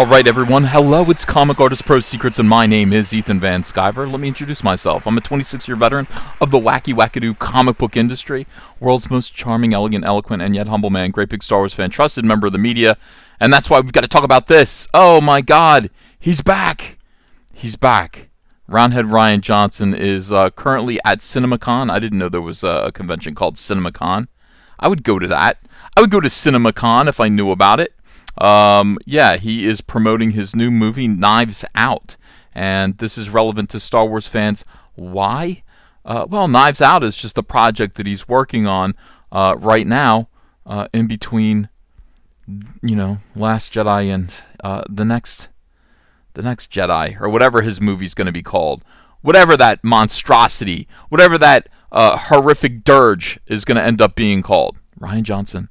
Alright everyone, hello, it's Comic Artist Pro Secrets and my name is Ethan Van Sciver. Let me introduce myself. I'm a 26-year veteran of the wacky wackadoo comic book industry, world's most charming, elegant, eloquent, and yet humble man, great big Star Wars fan, trusted member of the media, and that's why we've got to talk about this. Oh my god, he's back! He's back. Roundhead Rian Johnson is currently at CinemaCon. I didn't know there was a convention called CinemaCon. I would go to that. I would go to CinemaCon if I knew about it. Yeah, he is promoting his new movie, Knives Out, and this is relevant to Star Wars fans. Why? Well, Knives Out is just a project that he's working on right now, in between, you know, Last Jedi and the next Jedi, or whatever his movie's going to be called, whatever that monstrosity, whatever that horrific dirge is going to end up being called. Rian Johnson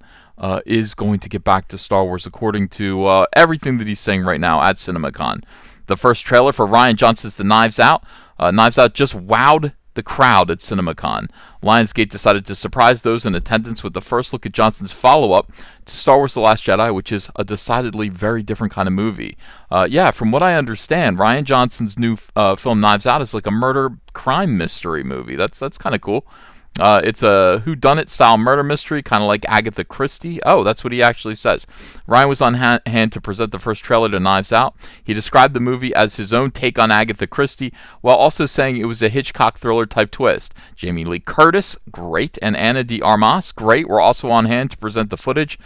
is going to get back to Star Wars, according to everything that he's saying right now at CinemaCon. The first trailer for Rian Johnson's The Knives Out. Knives Out just wowed the crowd at CinemaCon. Lionsgate decided to surprise those in attendance with the first look at Johnson's follow-up to Star Wars The Last Jedi, which is a decidedly very different kind of movie. Yeah, from what I understand, Rian Johnson's new film Knives Out is like a murder crime mystery movie. That's kind of cool. It's a whodunit style murder mystery, kind of like Agatha Christie. Oh, that's what he actually says. Ryan was on hand to present the first trailer to Knives Out. He described the movie as his own take on Agatha Christie, while also saying it was a Hitchcock thriller type twist. Jamie Lee Curtis, great, and Ana de Armas, great, were also on hand to present the footage,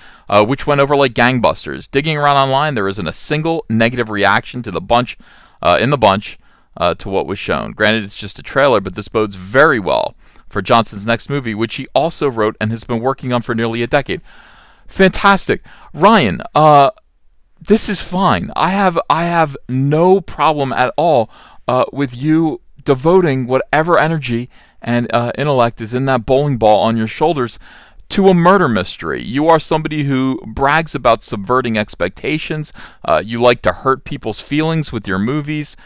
which went over like gangbusters. Digging around online, there isn't a single negative reaction to the bunch to what was shown. Granted, it's just a trailer, but this bodes very well for Johnson's next movie, which he also wrote and has been working on for nearly a decade. Fantastic. Ryan, this is fine. I have no problem at all with you devoting whatever energy and intellect is in that bowling ball on your shoulders to a murder mystery. You are somebody who brags about subverting expectations. You like to hurt people's feelings with your movies.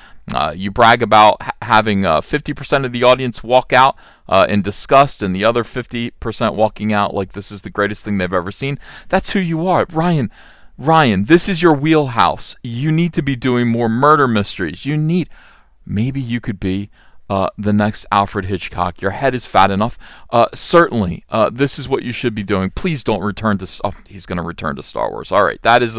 You brag about having 50% of the audience walk out in disgust and the other 50% walking out like this is the greatest thing they've ever seen. That's who you are. Ryan, this is your wheelhouse. You need to be doing more murder mysteries. Maybe you could be the next Alfred Hitchcock. Your head is fat enough. Certainly, this is what you should be doing. Please don't return to... Oh, he's going to return to Star Wars. All right, that is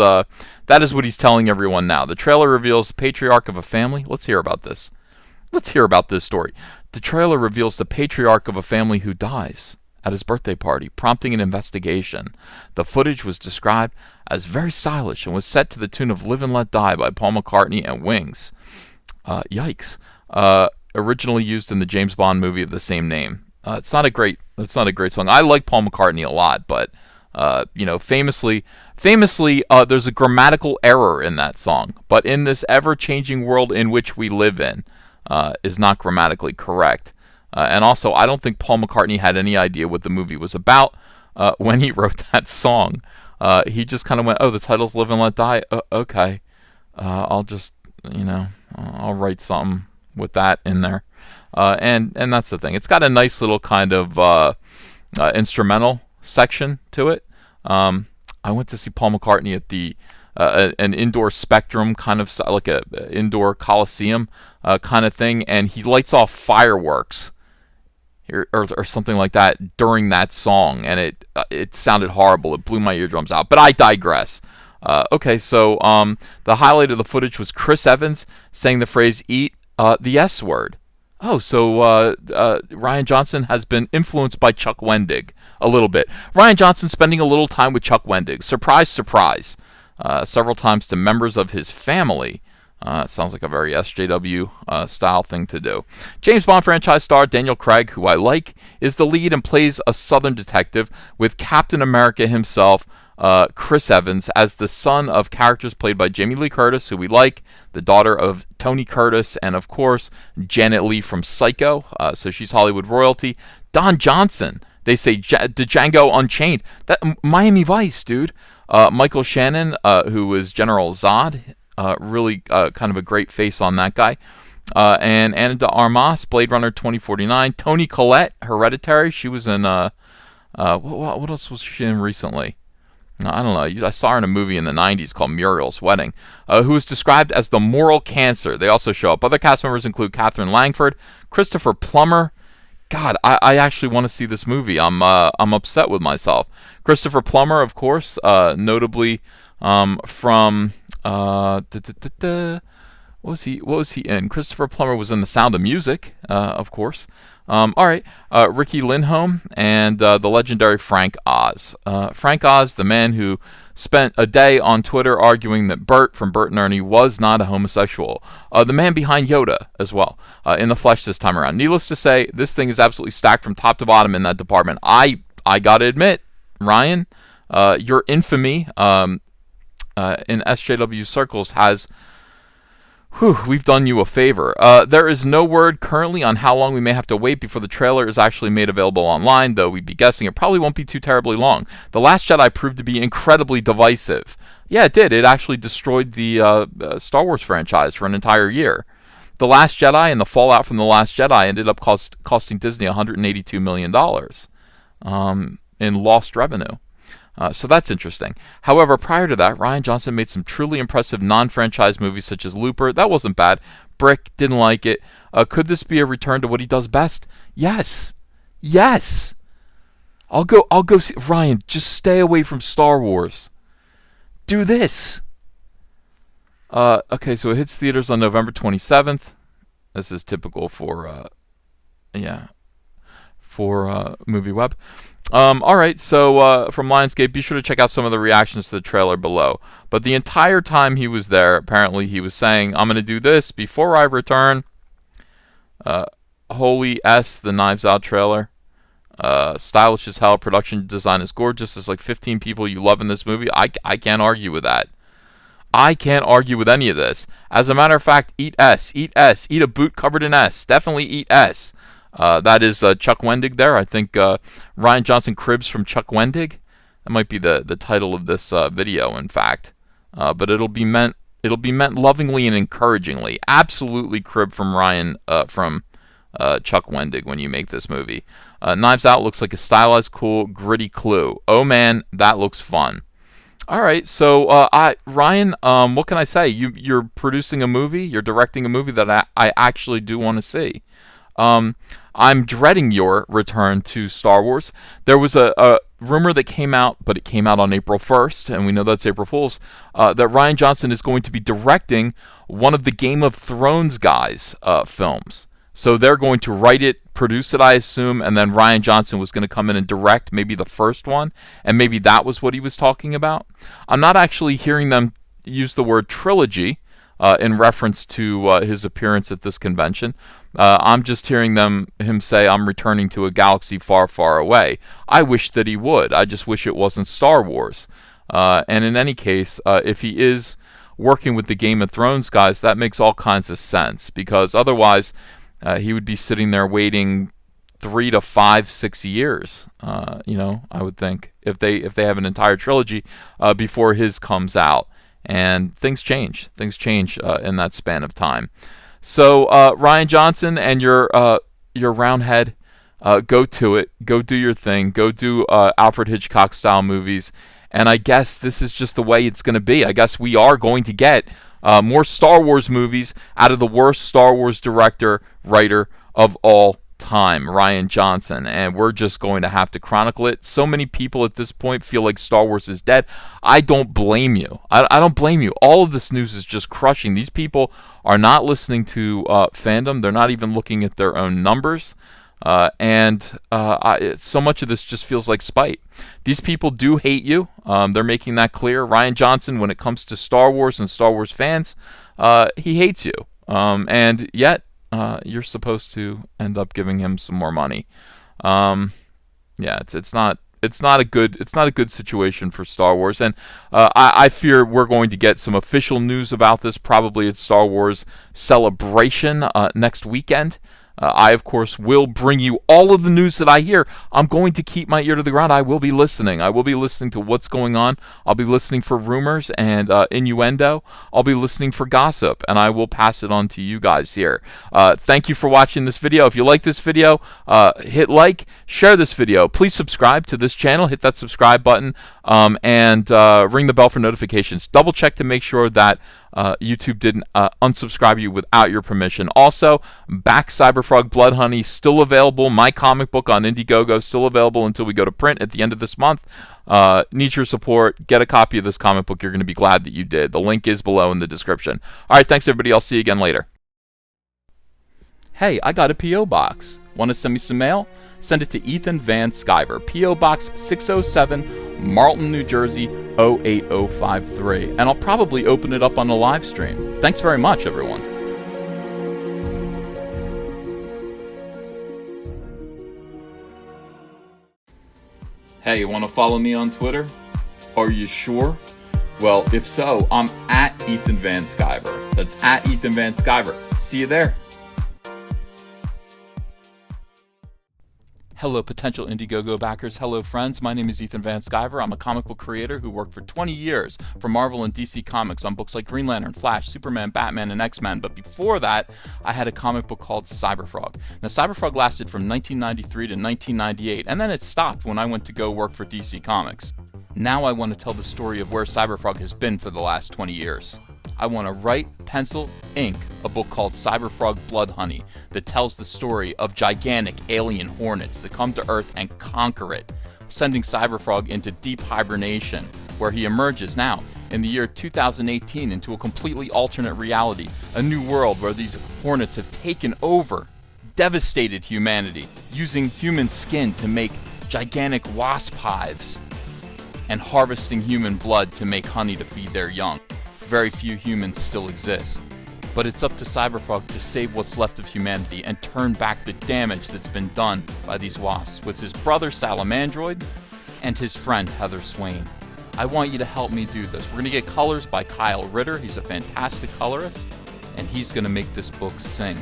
what he's telling everyone now. The trailer reveals the patriarch of a family. Let's hear about this. Let's hear about this story. The trailer reveals the patriarch of a family who dies at his birthday party, prompting an investigation. The footage was described as very stylish and was set to the tune of Live and Let Die by Paul McCartney and Wings. Yikes. Originally used in the James Bond movie of the same name. It's not a great song. I like Paul McCartney a lot, but famously, there's a grammatical error in that song. But in this ever-changing world in which we live in, is not grammatically correct. And also, I don't think Paul McCartney had any idea what the movie was about when he wrote that song. He just kind of went, "Oh, the title's Live and Let Die. Okay, I'll just, I'll write something with that in there," and that's the thing. It's got a nice little kind of instrumental section to it. I went to see Paul McCartney at the an indoor Spectrum, kind of like a indoor Coliseum kind of thing, and he lights off fireworks or something like that during that song, and it sounded horrible. It blew my eardrums out. But I digress. Okay, so the highlight of the footage was Chris Evans saying the phrase "eat the S word." Oh, so Rian Johnson has been influenced by Chuck Wendig a little bit. Rian Johnson spending a little time with Chuck Wendig. Surprise, surprise. Several times to members of his family. Sounds like a very SJW style thing to do. James Bond franchise star Daniel Craig, who I like, is the lead and plays a Southern detective, with Captain America himself, Chris Evans, as the son of characters played by Jamie Lee Curtis, who we like, the daughter of Tony Curtis, and of course Janet Leigh from Psycho, so she's Hollywood royalty. Don Johnson, they say Django Unchained, that Miami Vice, dude. Michael Shannon, who was General Zod, really kind of a great face on that guy. And Ana de Armas, Blade Runner 2049. Toni Collette, Hereditary, she was in what else was she in recently? I don't know. I saw her in a movie in the 90s called Muriel's Wedding, who is described as the moral cancer. They also show up. Other cast members include Catherine Langford, Christopher Plummer. God, I actually want to see this movie. I'm upset with myself. Christopher Plummer, of course, notably from what was he in? Christopher Plummer was in The Sound of Music, of course. All right, Ricky Lindholm and the legendary Frank Oz. Frank Oz, the man who spent a day on Twitter arguing that Bert from Bert and Ernie was not a homosexual. The man behind Yoda as well, in the flesh this time around. Needless to say, this thing is absolutely stacked from top to bottom in that department. I gotta admit, Ryan, your infamy in SJW circles has... we've done you a favor. There is no word currently on how long we may have to wait before the trailer is actually made available online, though we'd be guessing it probably won't be too terribly long. The Last Jedi proved to be incredibly divisive. Yeah, it did. It actually destroyed the Star Wars franchise for an entire year. The Last Jedi and the fallout from The Last Jedi ended up costing Disney $182 million in lost revenue. So that's interesting. However, prior to that, Rian Johnson made some truly impressive non-franchise movies such as Looper. That wasn't bad. Brick, didn't like it. Could this be a return to what he does best? Yes. Yes. I'll go see... Ryan, just stay away from Star Wars. Do this. Okay, so it hits theaters on November 27th. This is typical for MovieWeb. All right, so from Lionsgate, be sure to check out some of the reactions to the trailer below. But the entire time he was there, apparently he was saying, I'm going to do this before I return. Holy S, the Knives Out trailer. Stylish as hell. Production design is gorgeous. There's like 15 people you love in this movie. I can't argue with that. I can't argue with any of this. As a matter of fact, eat S. Eat S. Eat a boot covered in S. Definitely eat S. That is Chuck Wendig there. I think Rian Johnson cribs from Chuck Wendig. That might be the title of this video, in fact. But it'll be meant lovingly and encouragingly. Absolutely crib from Chuck Wendig when you make this movie. Knives Out looks like a stylized, cool, gritty Clue. Oh man, that looks fun. All right, so Ryan, what can I say? You're producing a movie. You're directing a movie that I actually do want to see. I'm dreading your return to Star Wars. There was a rumor that came out, but it came out on April 1st, and we know that's April Fool's, that Rian Johnson is going to be directing one of the Game of Thrones guys' films. So they're going to write it, produce it, I assume, and then Rian Johnson was going to come in and direct maybe the first one, and maybe that was what he was talking about. I'm not actually hearing them use the word trilogy in reference to his appearance at this convention. I'm just hearing him say, I'm returning to a galaxy far, far away. I wish that he would. I just wish it wasn't Star Wars. And in any case, if he is working with the Game of Thrones guys, that makes all kinds of sense, because otherwise he would be sitting there waiting 3 to 5, 6 years, I would think, if they have an entire trilogy before his comes out. And things change. Things change in that span of time. So Rian Johnson and your round head, go to it. Go do your thing. Go do Alfred Hitchcock style movies. And I guess this is just the way it's going to be. I guess we are going to get more Star Wars movies out of the worst Star Wars director, writer of all time, Rian Johnson, and we're just going to have to chronicle it. So many people at this point feel like Star Wars is dead. I don't blame you. I don't blame you. All of this news is just crushing. These people are not listening to fandom. They're not even looking at their own numbers. And so much of this just feels like spite. These people do hate you. They're making that clear. Rian Johnson, when it comes to Star Wars and Star Wars fans, he hates you. And yet, you're supposed to end up giving him some more money. It's not a good situation for Star Wars, and I fear we're going to get some official news about this probably at Star Wars Celebration next weekend. I, of course, will bring you all of the news that I hear. I'm going to keep my ear to the ground. I will be listening. I will be listening to what's going on. I'll be listening for rumors and innuendo. I'll be listening for gossip, and I will pass it on to you guys here. Thank you for watching this video. If you like this video, hit like, share this video. Please subscribe to this channel. Hit that subscribe button and ring the bell for notifications. Double check to make sure that YouTube didn't unsubscribe you without your permission. Also, Back Cyberfrog Blood Honey still available. My comic book on Indiegogo still available until we go to print at the end of this month. Need your support. Get a copy of this comic book. You're going to be glad that you did. The link is below in the description. All right, thanks everybody. I'll see you again later. Hey, I got a P.O. box. Want to send me some mail? Send it to Ethan Van Sciver, P.O. Box 607, Marlton, New Jersey 08053. And I'll probably open it up on a live stream. Thanks very much, everyone. Hey, you want to follow me on Twitter? Are you sure? Well, if so, I'm at Ethan Van Sciver. That's at Ethan Van Sciver. See you there. Hello, potential Indiegogo backers. Hello, friends. My name is Ethan Van Sciver. I'm a comic book creator who worked for 20 years for Marvel and DC Comics on books like Green Lantern, Flash, Superman, Batman, and X-Men. But before that, I had a comic book called Cyberfrog. Now, Cyberfrog lasted from 1993 to 1998, and then it stopped when I went to go work for DC Comics. Now I want to tell the story of where Cyberfrog has been for the last 20 years. I want to write, pencil, ink a book called Cyberfrog Blood Honey that tells the story of gigantic alien hornets that come to Earth and conquer it, sending Cyberfrog into deep hibernation, where he emerges now in the year 2018 into a completely alternate reality, a new world where these hornets have taken over, devastated humanity, using human skin to make gigantic wasp hives, and harvesting human blood to make honey to feed their young. Very few humans still exist. But it's up to Cyberfrog to save what's left of humanity and turn back the damage that's been done by these wasps with his brother Salamandroid and his friend Heather Swain. I want you to help me do this. We're going to get colors by Kyle Ritter. He's a fantastic colorist, and he's going to make this book sing.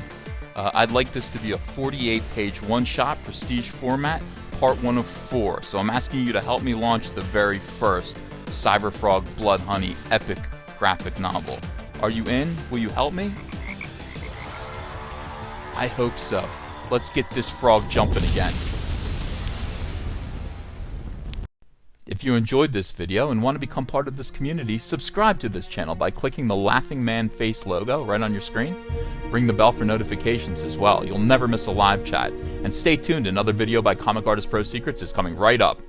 I'd like this to be a 48-page one-shot prestige format, part 1 of 4. So I'm asking you to help me launch the very first Cyberfrog Blood Honey epic graphic novel. Are you in? Will you help me? I hope so. Let's get this frog jumping again. If you enjoyed this video and want to become part of this community, subscribe to this channel by clicking the laughing man face logo right on your screen. Ring the bell for notifications as well. You'll never miss a live chat. And stay tuned, another video by Comic Artist Pro Secrets is coming right up.